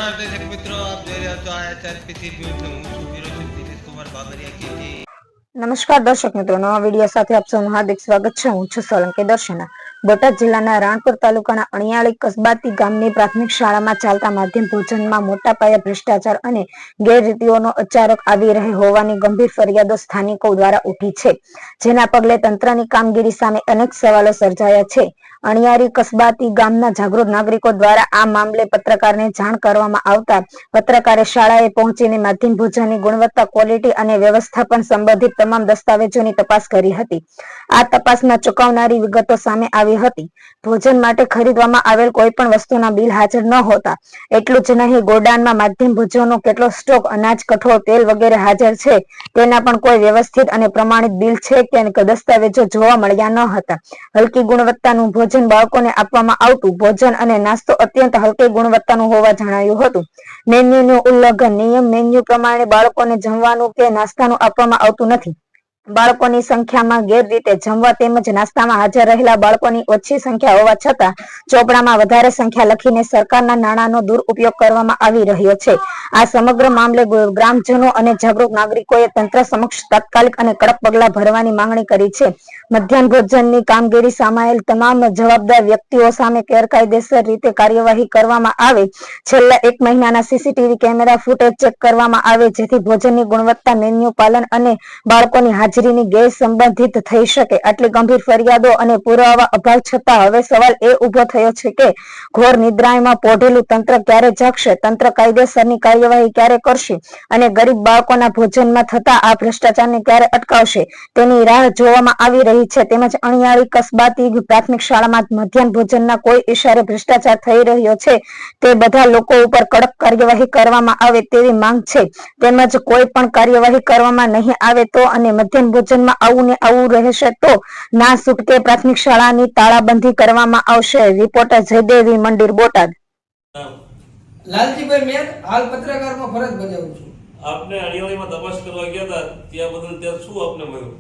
નમસ્કાર દર્શક મિત્રો, આપ જોઈ રહ્યા છો SRPC ન્યૂઝ. હું છું વિરોચક દિનેશ કુમાર બાબરિયા કેજી. નમસ્કાર દર્શક મિત્રો, નવા વિડીયો સાથે આપ સૌનું હાર્દિક સ્વાગત છે. હું છું સોલંકી દર્શના. બોટાદ જિલ્લાના રાણપુર તાલુકાના અણિયાળી કસબાતી ગામની પ્રાથમિક શાળામાં ચાલતા માધ્યમ ભોજનમાં મોટા પાયે ભ્રષ્ટાચાર અને ગેરરીતિઓનો અચાનક આવી રહી હોવાની ગંભીર ફરિયાદો સ્થાનિકો દ્વારા ઉઠી છે, જેના પગલે તંત્રની કામગીરી સામે અનેક સવાલો સર્જાયા છે. અણિયાળી કસબાતી ગામના જાગૃત નાગરિકો દ્વારા આ મામલે પત્રકારને જાણ કરવામાં આવતા પત્રકારે શાળાએ પહોંચીને માધ્યમ ભોજનની ગુણવત્તા, ક્વોલિટી અને વ્યવસ્થાપન સંબંધિત તમામ દસ્તાવેજોની તપાસ કરી હતી. આ તપાસમાં ચોંકાવનારી વિગતો સામે આવી હતી. ભોજન માટે ખરીદવામાં આવેલ કોઈ પણ વસ્તુના બિલ હાજર ન હોતા, એટલું જ નહીં, ગોડાઉનમાં માધ્યમ ભોજનનો કેટલો સ્ટોક, અનાજ, કઠોળ, તેલ વગેરે હાજર છે તેના પણ કોઈ વ્યવસ્થિત અને પ્રમાણિત બિલ છે કે દસ્તાવેજો જોવા મળ્યા ન હતા. હલકી ગુણવત્તાનું ભોજન બાળકોને આપવામાં આવતું. ભોજન અને નાસ્તો અત્યંત હલકી ગુણવત્તાનું હોવા જણાયું હતું. મેન્યુનું ઉલ્લંઘન. નિયમ મેન્યુ પ્રમાણે બાળકોને જમવાનું કે નાસ્તાનું આપવામાં આવતું નથી. બાળકોની સંખ્યામાં ગેરરીતે જમવા તેમજ નાસ્તામાં હાજર રહેલા બાળકોની ઓછી સંખ્યા હોવા છતાં ચોપડામાં વધારે સંખ્યા લખીને સરકારના નાણાંનો દુરુપયોગ કરવામાં આવી રહ્યો છે. આ સમગ્ર મામલે ગ્રામજનો અને જાગૃત નાગરિકોએ તંત્ર સમક્ષ તાત્કાલિક અને કડક પગલાં ભરવાની માંગણી કરી છે. મધ્યાહન ભોજનની કામગીરી સામેલ તમામ જવાબદાર વ્યક્તિઓ સામે ગેરકાયદેસર રીતે કાર્યવાહી કરવામાં આવે. છેલ્લા 1 મહિનાના સીસીટીવી કેમેરા ફૂટેજ ચેક કરવામાં આવે, જેથી ભોજનની ગુણવત્તા, મેન્યુ પાલન અને બાળકોની હાજરીની ગેર સંબંધિત થઈ શકે. આટલી ગંભીર ફરિયાદો અને પુરાવા અભાવ છતાં હવે સવાલ એ ઉભો થયો છે કે ઘોર નિદ્રામાં પોઢેલું તંત્ર ક્યારે જાગશે? તંત્ર કાયદેસરની કાર્યવાહી ક્યારે કરશે અને ગરીબ બાળકોના ભોજનમાં થતા આ ભ્રષ્ટાચારને ક્યારે અટકાવશે, તેની રાહ જોવામાં આવી રહી છે. તેમજ અણિયાળી કસબાતી પ્રાથમિક શાળામાં મધ્યાહન ભોજનના કોઈ ઇશારે ભ્રષ્ટાચાર થઈ રહ્યો છે તે બધા લોકો ઉપર કડક કાર્યવાહી કરવામાં આવે તેવી માંગ છે. તેમજ કોઈ પણ કાર્યવાહી કરવામાં નહીં આવે તો અને મધ્યાહન ભોજનમાં આવું ને આવું રહેશે તો ના છૂટકે પ્રાથમિક શાળાની તાળાબંધી કરવામાં આવશે. રિપોર્ટર જયદેવી મંદિર, બોટાદ. લાલજીભાઈ મેર, હાલ પત્રકારમાં ફરજ બજાવું છું. આપને અણિયાળીમાં તપાસ કરવા ગયા હતા, ત્યાં બદલ ત્યાં શું આપને મળ્યું?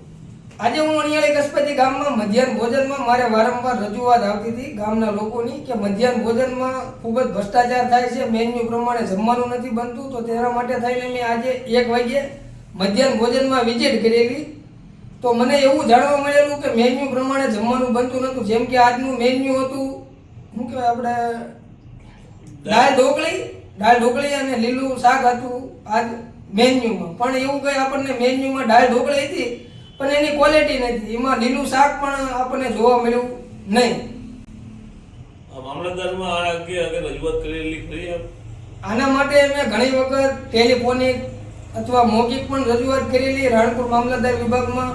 આજે હું અણિયાળી કસબાતી ગામમાં મધ્યાહન ભોજનમાં મારે વારંવાર રજૂઆત આવતી હતી ગામના લોકોની કે મધ્યાહન ભોજનમાં ખૂબ જ ભ્રષ્ટાચાર થાય છે, મેન્યુ પ્રમાણે જમવાનું નથી બનતું. તો તેના માટે થઈને મેં આજે 1 વાગ્યે મધ્યાહન ભોજનમાં વિઝિટ કરેલી. તો મને એવું જાણવા મળેલું કે મેન્યુ પ્રમાણે જમવાનું બનતું નહોતું. જેમ કે આજનું મેન્યુ હતું, શું કહેવાય આપણે, દાળ ઢોકળી અને લીલું શાક હતું આજ મેન્યુમાં. પણ એવું કંઈ આપણને મેન્યુમાં દાળ ઢોકળી હતી પણ એની ક્વોલિટી નથી. એમાં લીલું શાક પણ આપણને જોવા મળ્યું નહીં. મામલતદારમાં આ અંગે રજૂઆત કરેલી ખરી? આના માટે મેં ઘણી વખત ટેલિફોનિક અથવા મૌખિક પણ રજૂઆત કરેલી રાણપુર મામલતદાર વિભાગમાં.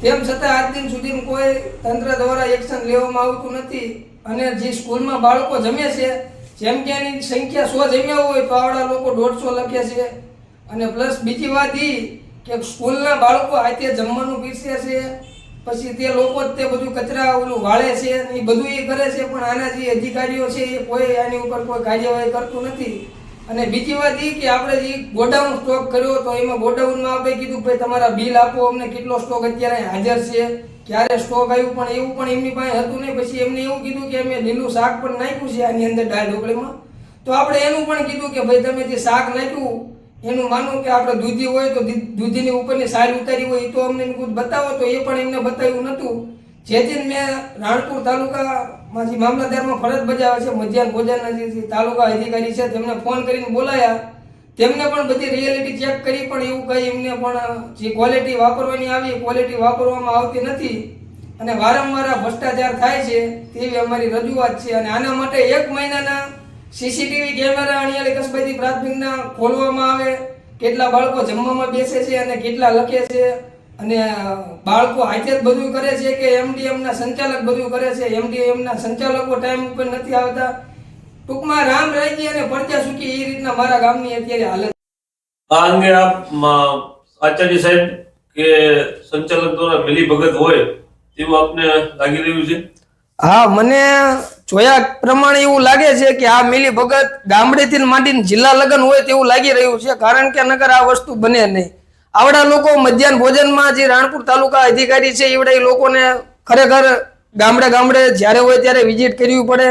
તેમ છતાં આજ દિન સુધી કોઈ તંત્ર દ્વારા એક્શન લેવામાં આવતું નથી. અને જે સ્કૂલમાં બાળકો જમે છે, જેમ કે એની સંખ્યા 100 જમ્યા હોય તો આવડા લોકો 150 લખે છે. અને પ્લસ બીજી વાત એ કે સ્કૂલના બાળકો હાથે જમવાનું પીરસે છે, પછી તે લોકો જ તે બધું કચરા ઓલું વાળે છે, એ બધું એ કરે છે. પણ આના જે અધિકારીઓ છે એ કોઈ આની ઉપર કોઈ કાર્યવાહી કરતું નથી. અને બીજી વાત એ કે આપણે જે ગોડાઉન સ્ટોક કર્યો તો એમાં ગોડાઉનમાં આપણે કીધું ભાઈ તમારા બિલ આપો, અમને કેટલો સ્ટોક અત્યારે હાજર છે, ક્યારે સ્ટોક આવ્યું, પણ એવું પણ એમની પાસે હતું નહીં. પછી એમને એવું કીધું કે અમે લીલું શાક પણ નાખ્યું છે આની અંદર દાળ ઢોકળીમાં. તો આપણે એનું પણ કીધું કે ભાઈ તમે જે શાક નાખ્યું એનું માનો કે આપણે દૂધી હોય તો દૂધીની ઉપરની સાલ ઉતારી હોય તો અમને બતાવો, તો એ પણ એમને બતાવ્યું નહોતું. જેથી મેં રાણપુર તાલુકામાં જે મામલતદારમાં ફરજ બજાવે છે મધ્યાહન ભોજનના જે તાલુકા અધિકારી છે તેમને ફોન કરીને બોલાયા. તેમને પણ બધી રિયાલિટી ચેક કરી, પણ એવું કંઈ એમને પણ જે ક્વોલિટી વાપરવાની આવી ક્વોલિટી વાપરવામાં આવતી નથી. અને વારંવાર આ ભ્રષ્ટાચાર થાય છે તેવી અમારી રજૂઆત છે. અને આના માટે 1 મહિનાના સીસીટીવી કેમેરા અણિયાળી કસબાતી પ્રાથમિકના ખોલવામાં આવે, કેટલા બાળકો જમવામાં બેસે છે અને કેટલા લખે છે. અને બાળકો હાથે જ બધું કરે છે કે એમડીએમના સંચાલક બધું કરે છે? એમડીએમના સંચાલકો ટાઈમ ઉપર નથી આવતા. ટૂંકમાં રામ રાજી અને પરચા સૂકી એ રીતના મારા ગામની અત્યારે હાલત. આ અંગે આપ આચાર્ય સાહેબ કે સંચાલક દ્વારા મિલી ભગત હોય તેવું આપને લાગી રહ્યું છે? હા, મને જોયા પ્રમાણે એવું લાગે છે કે આ મિલી ભગત ગામડેથી માંડીને જિલ્લા લગન હોય તેવું લાગી રહ્યું છે. કારણ કે નગર આ વસ્તુ બને નહીં. આવડા લોકો મધ્યાહન ભોજનમાં જે રાણપુર તાલુકા અધિકારી છે એવડા લોકોને ખરેખર ગામડે ગામડે જ્યારે હોય ત્યારે વિઝિટ કરવી પડે.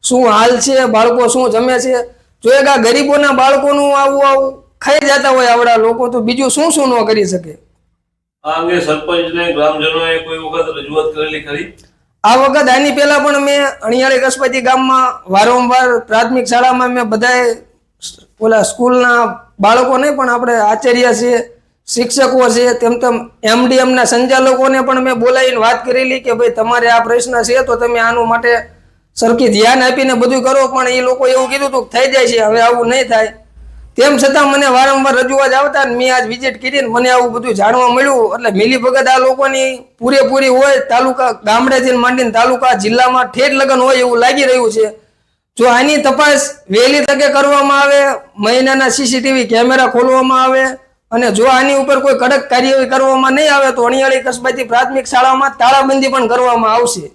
શું હાલ છે, બાળકો શું જમે છે, જો એક આ ગરીબોના બાળકોનું આવું ખાઈ જતા હોય આવડા લોકો, તો બીજું શું શું ન કરી શકે? આ અંગે સરપંચને ગ્રામજનોએ કોઈ વખત રજૂઆત કરેલી ખરી? આ વખત આની પહેલા પણ મેં અણિયાળી કસ્બાતી ગામમાં વારંવાર પ્રાથમિક શાળામાં મેં બધાએ ઓલા સ્કૂલના બાળકો નહીં પણ આપણે આચાર્ય છે, શિક્ષકો છે, તેમ એમડીએમના સંચાલકોને પણ મેં બોલાવીને વાત કરેલી કે ભાઈ તમારે આ પ્રશ્ન છે તો તમે આનું માટે સરખી ધ્યાન આપીને બધું કરો, પણ એ લોકો એવું કીધું હતું થઈ જાય છે, હવે આવું નહીં થાય. તેમ છતાં મને વારંવાર રજૂઆત આવતા ને મેં આજ વિઝિટ કરીને મને આવું બધું જાણવા મળ્યું. એટલે મિલીભગત આ લોકોની પૂરેપૂરી હોય, તાલુકા ગામડેથી માંડીને તાલુકા જિલ્લામાં ઠેઠ લગન હોય એવું લાગી રહ્યું છે. જો આની તપાસ વહેલી તકે કરવામાં આવે, મહિનાના સીસીટીવી કેમેરા ખોલવામાં આવે અને જો આની ઉપર કોઈ કડક કાર્યવાહી કરવામાં નહીં આવે તો અણિયાળી કસ્બાતી પ્રાથમિક શાળામાં તાળાબંધી પણ કરવામાં આવશે.